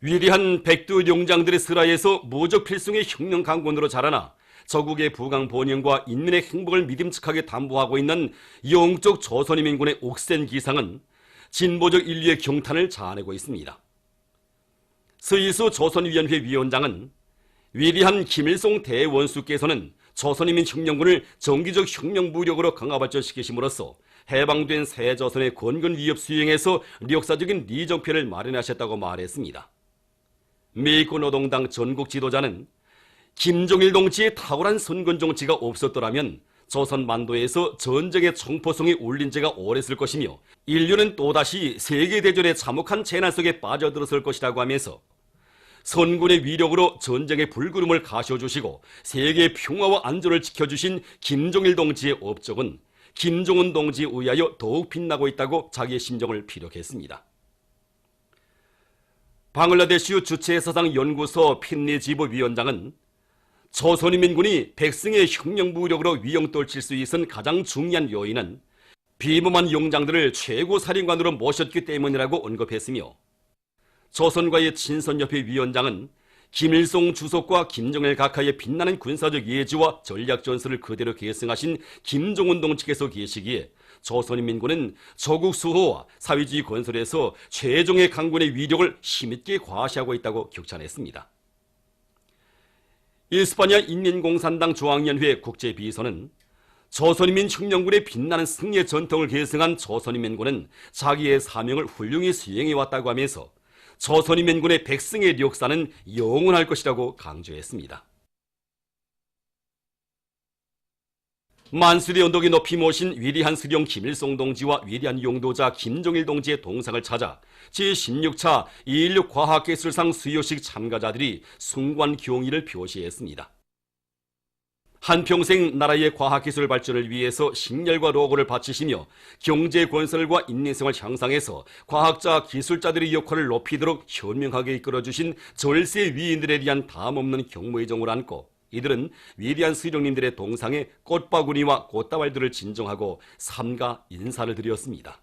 위대한 백두 용장들의 슬하에서 무적 필승의 혁명 강군으로 자라나 저국의 부강 번영과 인민의 행복을 믿음직하게 담보하고 있는 영적 조선인민군의 옥센 기상은 진보적 인류의 경탄을 자아내고 있습니다. 서일수 조선위원회 위원장은 위대한 김일성 대원수께서는 조선인민혁명군을 정기적 혁명 무력으로 강화 발전시키심으로써 해방된 새 조선의 건건 위협 수행에서 역사적인 리정표를 마련하셨다고 말했습니다. 미국 노동당 전국 지도자는 김정일 동지의 탁월한 선건 정치가 없었더라면 조선 만도에서 전쟁의 총포성이 울린 지가 오래됐을 것이며 인류는 또다시 세계대전의 참혹한 재난 속에 빠져들었을 것이라고 하면서 선군의 위력으로 전쟁의 불구름을 가셔주시고 세계의 평화와 안전을 지켜주신 김정일 동지의 업적은 김정은 동지에 의하여 더욱 빛나고 있다고 자기의 심정을 피력했습니다. 방글라데시 주체사상연구소 핀리지부 위원장은 조선인민군이 백승의 혁명 무력으로 위용 떨칠 수 있은 가장 중요한 요인은 비범한 용장들을 최고 사령관으로 모셨기 때문이라고 언급했으며 조선과의 친선협회 위원장은 김일성 주석과 김정일 각하의 빛나는 군사적 예지와 전략 전술을 그대로 계승하신 김정은 동지께서 계시기에 조선인민군은 조국 수호와 사회주의 건설에서 최종의 강군의 위력을 힘있게 과시하고 있다고 격찬했습니다. 이스파냐 인민공산당 중앙위원회 국제비서는 조선인민혁명군의 빛나는 승리의 전통을 계승한 조선인민군은 자기의 사명을 훌륭히 수행해왔다고 하면서 조선인민군의 백승의 역사는 영원할 것이라고 강조했습니다. 만수리 언덕이 높이 모신 위대한 수령 김일성 동지와 위대한 용도자 김정일 동지의 동상을 찾아 제16차 2.16 과학기술상 수여식 참가자들이 숭고한 경의를 표시했습니다. 한평생 나라의 과학기술 발전을 위해서 식렬과 노고를 바치시며 경제 건설과 인민생활 향상에서 과학자, 기술자들의 역할을 높이도록 현명하게 이끌어주신 절세 위인들에 대한 담없는 경무의 정을 안고 이들은 위대한 수령님들의 동상에 꽃바구니와 꽃다발들을 진정하고 삼가 인사를 드렸습니다.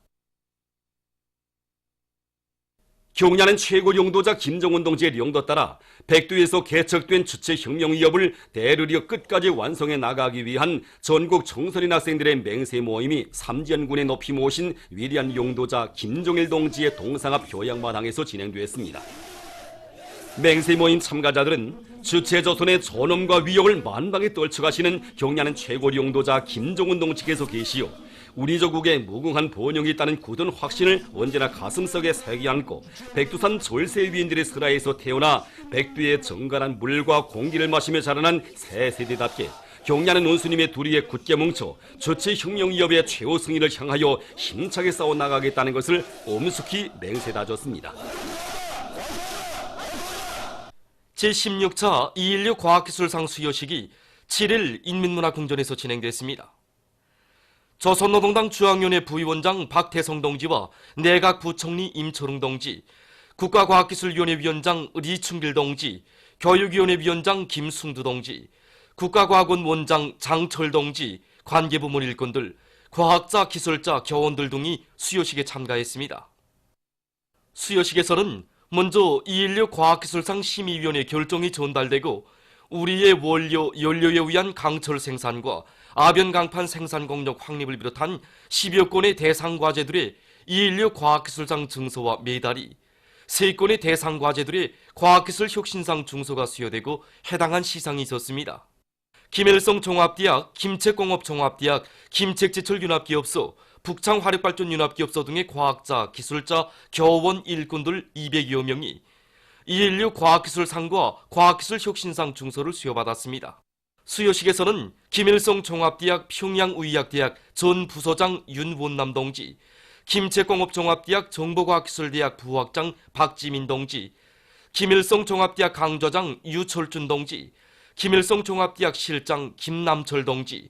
경야는 최고 용도자 김정은 동지의 영도 따라 백두에서 개척된 주체혁명위협을 대르리어 끝까지 완성해 나가기 위한 전국 청소년 학생들의 맹세 모임이 삼지연군에 높이 모신 위대한 용도자 김정일 동지의 동상 앞 교양마당에서 진행되었습니다. 맹세 모임 참가자들은 주체조선의 존엄과 위협을 만방에 떨쳐가시는 경야는 최고 용도자 김정은 동지께서 계시오 우리 조국에 무궁한 번영이 있다는 굳은 확신을 언제나 가슴속에 새겨 안고 백두산 졸세 위인들의 슬하에서 태어나 백두의 정갈한 물과 공기를 마시며 자라난 새 세대답게 경야는 원수님의 두리에 굳게 뭉쳐 주체혁명위협의 최후 승리를 향하여 힘차게 싸워나가겠다는 것을 엄숙히 맹세다졌습니다. 제16차 2.16 과학기술상 수여식이 7일 인민문화궁전에서 진행됐습니다. 조선노동당 중앙위원회 부위원장 박태성 동지와 내각부총리 임철웅 동지, 국가과학기술위원회 위원장 리충길 동지, 교육위원회 위원장 김승두 동지, 국가과학원 원장 장철 동지, 관계부문 일꾼들, 과학자, 기술자, 교원들 등이 수여식에 참가했습니다. 수여식에서는 먼저 2.16 과학기술상 심의위원회 결정이 전달되고 우리의 원료, 연료에 의한 강철 생산과 아변 강판 생산 공력 확립을 비롯한 10여 건의 대상 과제들의 2.16 과학기술상 증서와 메달이 3건의 대상 과제들의 과학기술 혁신상 중서가 수여되고 해당한 시상이 있었습니다. 김일성 종합대학, 김책공업종합대학, 김책제철융합기업소, 북창화력발전융합기업소 등의 과학자, 기술자, 교원 일꾼들 200여 명이 2.16 과학기술상과 과학기술 혁신상 중서를 수여받았습니다. 수여식에서는 김일성 종합대학 평양의학대학 전 부소장 윤원남 동지, 김책공업종합대학 정보과학기술대학 부학장 박지민 동지, 김일성 종합대학 강좌장 유철준 동지, 김일성 종합대학 실장 김남철 동지,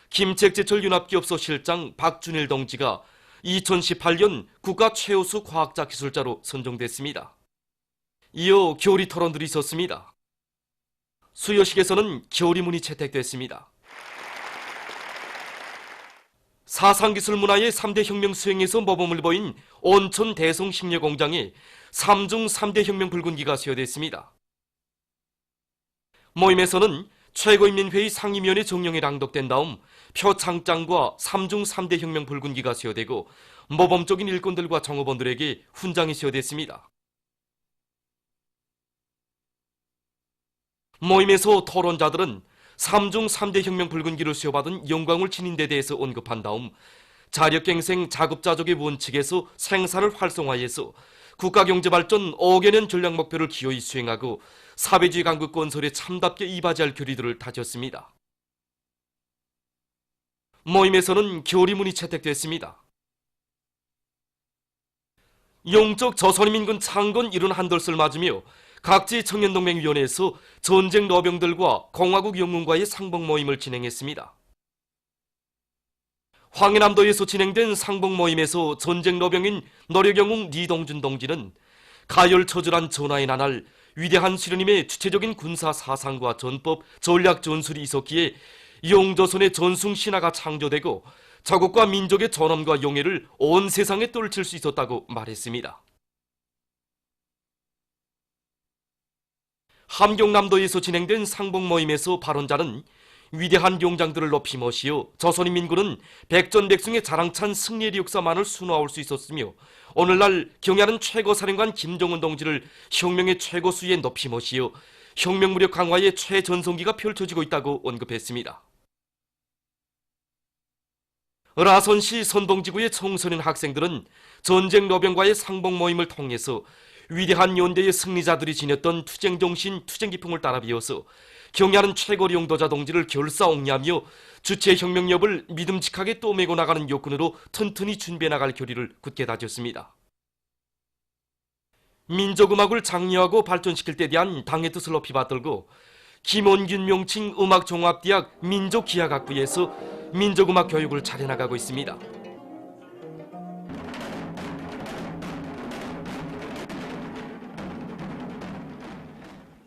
김책제철융합기업소 실장 박준일 동지가 2018년 국가 최우수 과학자 기술자로 선정됐습니다. 이어 교리 토론들이 있었습니다. 수여식에서는 교리문이 채택됐습니다. 사상기술 문화의 3대 혁명 수행에서 모범을 보인 온천 대송 식료공장에 3중 3대 혁명 붉은기가 수여됐습니다. 모임에서는 최고인민회의 상임위원회 정령이 낭독된 다음 표창장과 3중 3대 혁명 붉은기가 수여되고 모범적인 일꾼들과 정업원들에게 훈장이 수여됐습니다. 모임에서 토론자들은 3중 3대 혁명 붉은기를 수여받은 영광을 지닌 데 대해서 언급한 다음 자력갱생 자급자족의 원칙에서 생산을 활성화해서 국가경제발전 5개년 전략목표를 기어이 수행하고 사회주의 강국 건설에 참답게 이바지할 결의들을 다졌습니다. 모임에서는 결의문이 채택됐습니다. 영적 조선인민군 창건 71돌을 맞으며 각지 청년동맹위원회에서 전쟁 노병들과 공화국 영웅과의 상봉 모임을 진행했습니다. 황해남도에서 진행된 상봉 모임에서 전쟁 노병인 노력영웅 니동준 동지는 가열처절한 전하의 나날 위대한 수련님의 주체적인 군사 사상과 전법, 전략 전술이 있었기에 영조선의 전숭 신화가 창조되고 자국과 민족의 존엄과 영예를 온 세상에 떨칠 수 있었다고 말했습니다. 함경남도에서 진행된 상봉 모임에서 발언자는 위대한 용장들을 높이 모시어 조선인민군은 백전백승의 자랑찬 승리의 역사만을 수놓아올 수 있었으며 오늘날 경야는 최고사령관 김정은 동지를 혁명의 최고수위에 높이 모시어 혁명무력 강화의 최전성기가 펼쳐지고 있다고 언급했습니다. 라선시 선동지구의 청소년 학생들은 전쟁 노병과의 상봉 모임을 통해서 위대한 연대의 승리자들이 지녔던 투쟁정신, 투쟁기풍을 따라 비어서 경야는 최고 용도자 동지를 결사옹야하며 주체혁명력을 믿음직하게 떠매고 나가는 요건으로 튼튼히 준비해 나갈 결의를 굳게 다졌습니다. 민족음악을 장려하고 발전시킬 때 대한 당의 뜻을 높이 받들고 김원균 명칭 음악종합대학 민족기하학부에서 민족음악 교육을 잘해나가고 있습니다.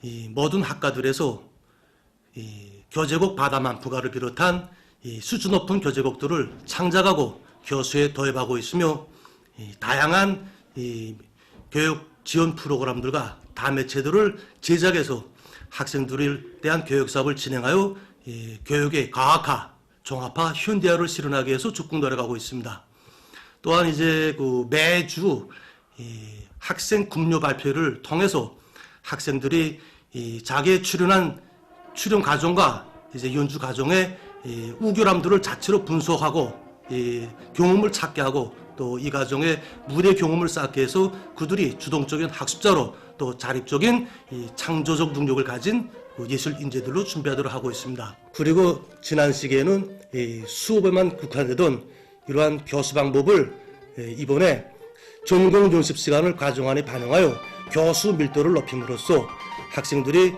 이 모든 학과들에서 교재곡 바다만푸가를 비롯한 수준 높은 교재곡들을 창작하고 교수에 도입하고 있으며 다양한 교육 지원 프로그램들과 다매체들을 제작해서 학생들에 대한 교육 사업을 진행하여 교육의 가학화, 종합화, 현대화를 실현하기 위해서 적극 노력하고 있습니다. 또한 이제 매주 학생 급료 발표를 통해서 학생들이 자기의 출연 과정과 이제 연주 과정의 우결함들을 자체로 분석하고 경험을 찾게 하고 또 이 과정에 무대 경험을 쌓게 해서 그들이 주동적인 학습자로 또 자립적인 창조적 능력을 가진 예술 인재들로 준비하도록 하고 있습니다. 그리고 지난 시기에는 수업에만 국한되던 이러한 교수 방법을 이번에 전공 연습 시간을 과정 안에 반영하여 교수 밀도를 높임으로써 학생들이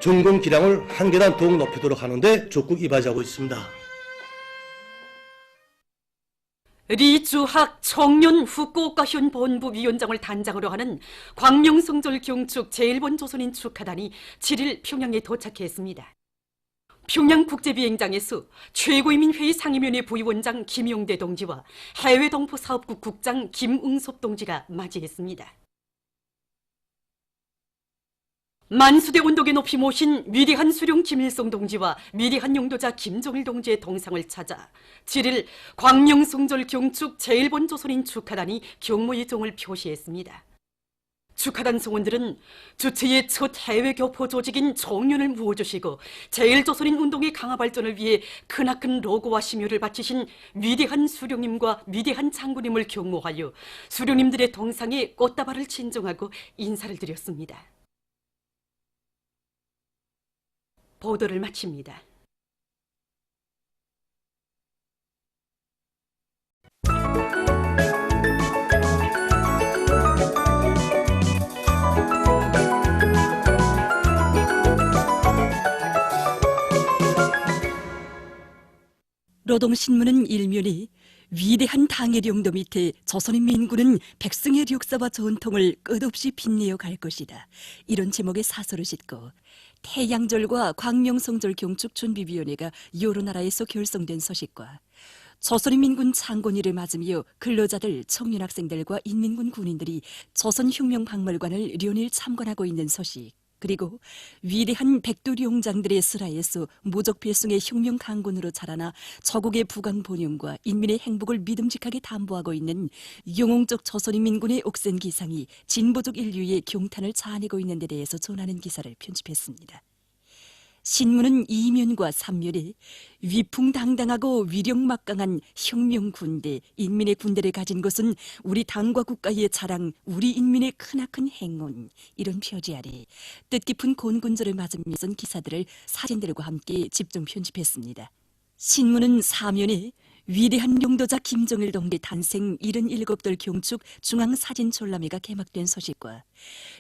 전공 기량을 한 계단 더욱 높이도록 하는데 적극 이바지하고 있습니다. 리주학 청년 후쿠오카현 본부위원장을 단장으로 하는 광명성절 경축 제1번 조선인 축하단이 7일 평양에 도착했습니다. 평양국제비행장에서 최고인민회의 상임위원회 부위원장 김용대 동지와 해외동포사업국 국장 김응섭 동지가 맞이했습니다. 만수대 운동에 높이 모신 위대한 수령 김일성 동지와 위대한 용도자 김정일 동지의 동상을 찾아 7일 광명성절 경축 제1번 조선인 축하단이 경무의 정을 표시했습니다. 축하단 성원들은 주체의 첫 해외 교포 조직인 종륜을 무어주시고 제1조선인 운동의 강화 발전을 위해 크나큰 로고와 심혈을 바치신 위대한 수령님과 위대한 장군님을 경모하여 수령님들의 동상에 꽃다발을 진정하고 인사를 드렸습니다. 보도를 마칩니다. 노동신문은 일면이 위대한 당의 용도 밑에 조선인민군은 백성의 역사와 전통을 끝없이 빛내어 갈 것이다. 이런 제목의 사설을 싣고 태양절과 광명성절 경축 준비위원회가 여러 나라에서 결성된 소식과 조선인민군 창건일을 맞으며 근로자들, 청년학생들과 인민군 군인들이 조선혁명박물관을 연일 참관하고 있는 소식, 그리고 위대한 백두룡장들의 슬하에서 무적필승의 혁명 강군으로 자라나 저국의 부강 번영과 인민의 행복을 믿음직하게 담보하고 있는 영웅적 조선인민군의 옥센 기상이 진보적 인류의 경탄을 자아내고 있는 데 대해서 전하는 기사를 편집했습니다. 신문은 2면과 3면에 위풍당당하고 위력막강한 혁명군대, 인민의 군대를 가진 것은 우리 당과 국가의 자랑, 우리 인민의 크나큰 행운, 이런 표지 아래 뜻깊은 곤군절을 맞으며 쓴 기사들을 사진들과 함께 집중 편집했습니다. 신문은 4면에 위대한 용도자 김정일 동지 탄생 77돌 경축 중앙사진촌람회가 개막된 소식과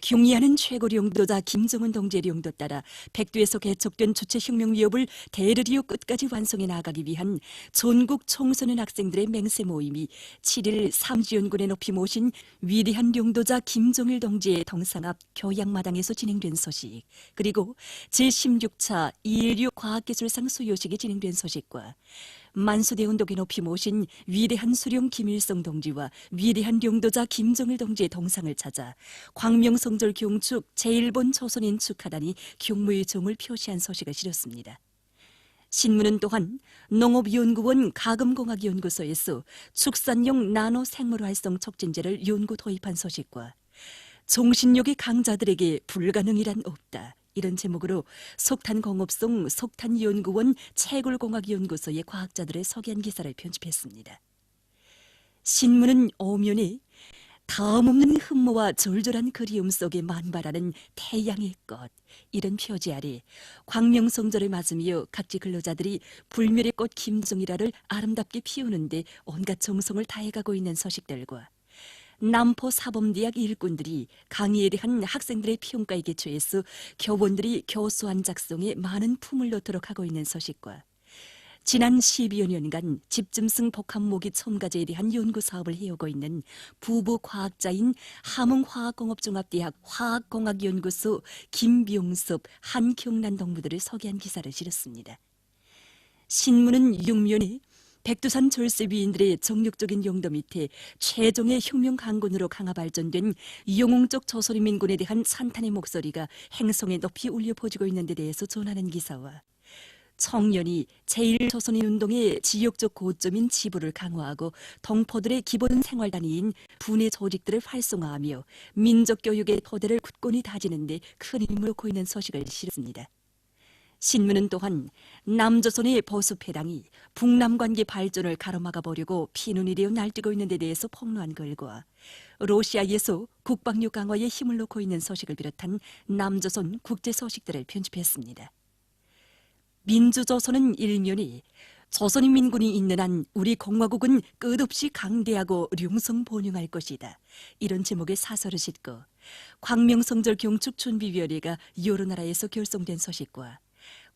경의하는 최고 용도자 김정은 동지의 용도 따라 백두에서 개척된 주체혁명 위협을 대르리오 끝까지 완성해 나가기 위한 전국 청소년 학생들의 맹세 모임이 7일 삼지연군에 높이 모신 위대한 용도자 김정일 동지의 동상 앞 교양마당에서 진행된 소식, 그리고 제16차 216 과학기술상 수여식이 진행된 소식과 만수대 운동에 높이 모신 위대한 수령 김일성 동지와 위대한 용도자 김정일 동지의 동상을 찾아 광명성절 경축 제1본 조선인 축하단이 경무의 정을 표시한 소식을 실었습니다. 신문은 또한 농업연구원 가금공학연구소에서 축산용 나노 생물활성 촉진제를 연구 도입한 소식과 종신력의 강자들에게 불가능이란 없다, 이런 제목으로 석탄공업성 석탄연구원 채굴공학연구소의 과학자들을 소개한 기사를 편집했습니다. 신문은 5면에 다음없는 흠모와 절절한 그리움 속에 만발하는 태양의 꽃, 이런 표지 아래 광명성절을 맞으며 각지 근로자들이 불멸의 꽃 김정일화를 아름답게 피우는데 온갖 정성을 다해가고 있는 소식들과 남포 사범대학 일꾼들이 강의에 대한 학생들의 평가에 기초해서 교원들이 교수안 작성에 많은 품을 넣도록 하고 있는 소식과 지난 12여 년간 집중성 복합모기 첨가제에 대한 연구사업을 해오고 있는 부부 과학자인 함흥화학공업종합대학 화학공학연구소 김병섭, 한경란 동무들을 소개한 기사를 실었습니다. 신문은 6면에 백두산 절세위인들의 정력적인 용도 밑에 최종의 혁명 강군으로 강화 발전된 영웅적 조선인민군에 대한 산탄의 목소리가 행성에 높이 울려 퍼지고 있는 데 대해서 전하는 기사와 청년이 제1조선인운동의 지역적 고점인 지부를 강화하고 동포들의 기본 생활단위인 분해 조직들을 활성화하며 민족교육의 토대를 굳건히 다지는 데 큰 힘을 놓고 있는 소식을 실었습니다. 신문은 또한 남조선의 보수패당이 북남관계 발전을 가로막아 보려고 피눈이 되어 날뛰고 있는 데 대해서 폭로한 글과 러시아에서 국방력 강화에 힘을 놓고 있는 소식을 비롯한 남조선 국제 소식들을 편집했습니다. 민주조선은 1면이 조선인민군이 있는 한 우리 공화국은 끝없이 강대하고 룡성번영할 것이다, 이런 제목의 사설을 싣고 광명성절 경축 준비위원회가 여러 나라에서 결성된 소식과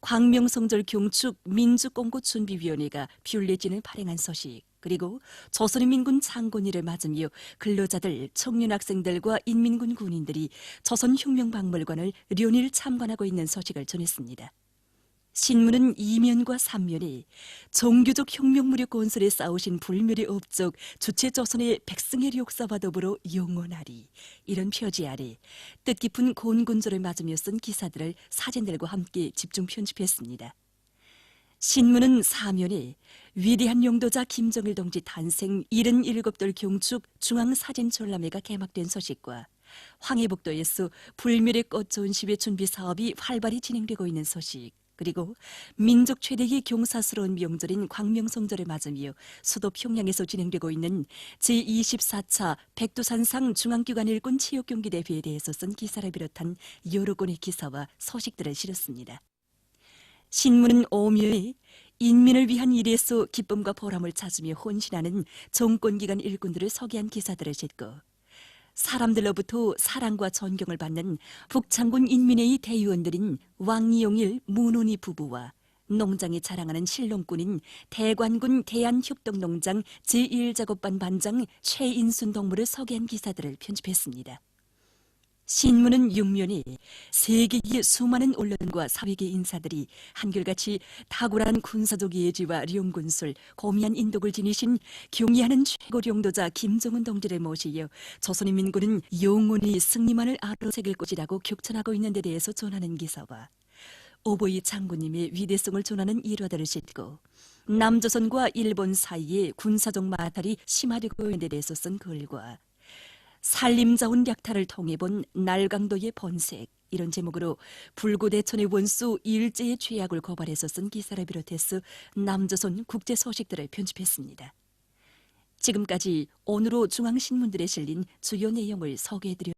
광명성절 경축 민주공고준비위원회가 뷰레진을 발행한 소식, 그리고 조선인민군 창건일을 맞으며 근로자들, 청년학생들과 인민군 군인들이 조선혁명박물관을 연일 참관하고 있는 소식을 전했습니다. 신문은 2면과 3면에 정교적 혁명무력 건설에 싸우신 불멸의 업적 주체조선의 백승의 역사와 더불어 영원하리, 이런 표지 아래 뜻깊은 곤군절을 맞으며 쓴 기사들을 사진들과 함께 집중 편집했습니다. 신문은 4면에 위대한 용도자 김정일 동지 탄생 77돌 경축 중앙사진촌람회가 개막된 소식과 황해북도에서 불멸의 꽃 전시회 준비 사업이 활발히 진행되고 있는 소식, 그리고 민족 최대의 경사스러운 명절인 광명성절을 맞으며 수도 평양에서 진행되고 있는 제24차 백두산상 중앙기관 일군 체육경기대회에 대해서 쓴 기사를 비롯한 여러 건의 기사와 소식들을 실었습니다. 신문은 5면에 인민을 위한 일에서 기쁨과 보람을 찾으며 혼신하는 정권기관 일꾼들을 소개한 기사들을 싣고 사람들로부터 사랑과 존경을 받는 북창군 인민회의 대의원들인 왕이용일, 문온희 부부와 농장에 자랑하는 실농꾼인 대관군 대한협동농장 제1작업반 반장 최인순 동무를 소개한 기사들을 편집했습니다. 신문은 6면에 세계의 수많은 언론과 사회계 인사들이 한결같이 탁월한 군사적 예지와 룡군술, 고미한 인덕을 지니신 경의하는 최고領도자 김정은 동지를 모시어 조선인민군은 영원히 승리만을 아로새길 것이라고 격찬하고 있는 데 대해서 전하는 기사와 오보이 장군님의 위대성을 전하는 일화들을 싣고 남조선과 일본 사이에 군사적 마탈이 심화되고 있는 데 대해서 쓴 글과 산림자원 약탈을 통해 본 날강도의 번색, 이런 제목으로 불구대천의 원수 일제의 죄악을 고발해서 쓴 기사를 비롯해서 남조선 국제 소식들을 편집했습니다. 지금까지 오늘로 중앙신문들에 실린 주요 내용을 소개해드렸습니다.